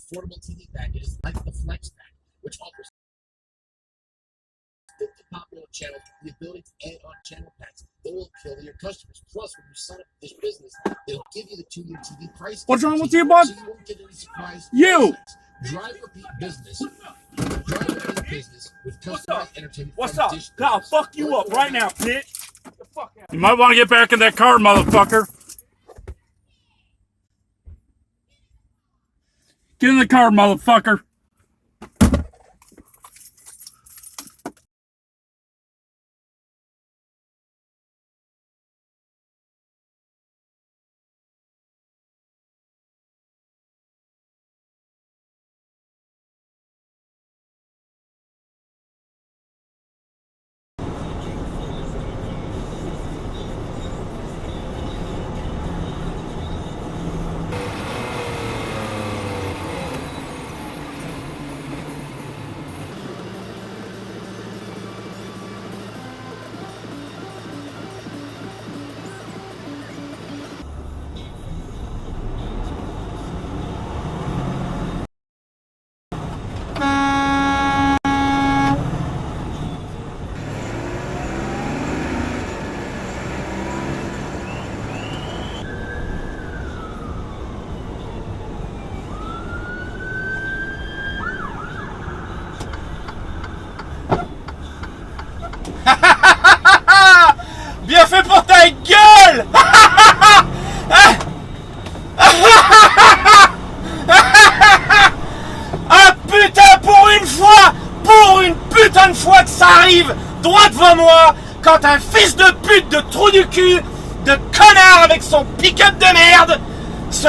affordable TV packages like the Flex Pack, which offers 50 popular channels, the ability to add on channel packs that will appeal to your customers. Plus, when you sign up for this business, they'll give you the 2-year TV price. What's wrong with you, bud? So you won't get any surprise. You! Drive repeat business. Drive repeat business with customized entertainment. What's up? I'll fuck you up right now, bitch. Get the fuck out. You might want to get back in that car, motherfucker. Get in the car, motherfucker. Bien fait pour ta gueule. Ah putain, pour une putain de fois que ça arrive droit devant moi, quand un fils de pute de trou du cul, de connard avec son pick-up de merde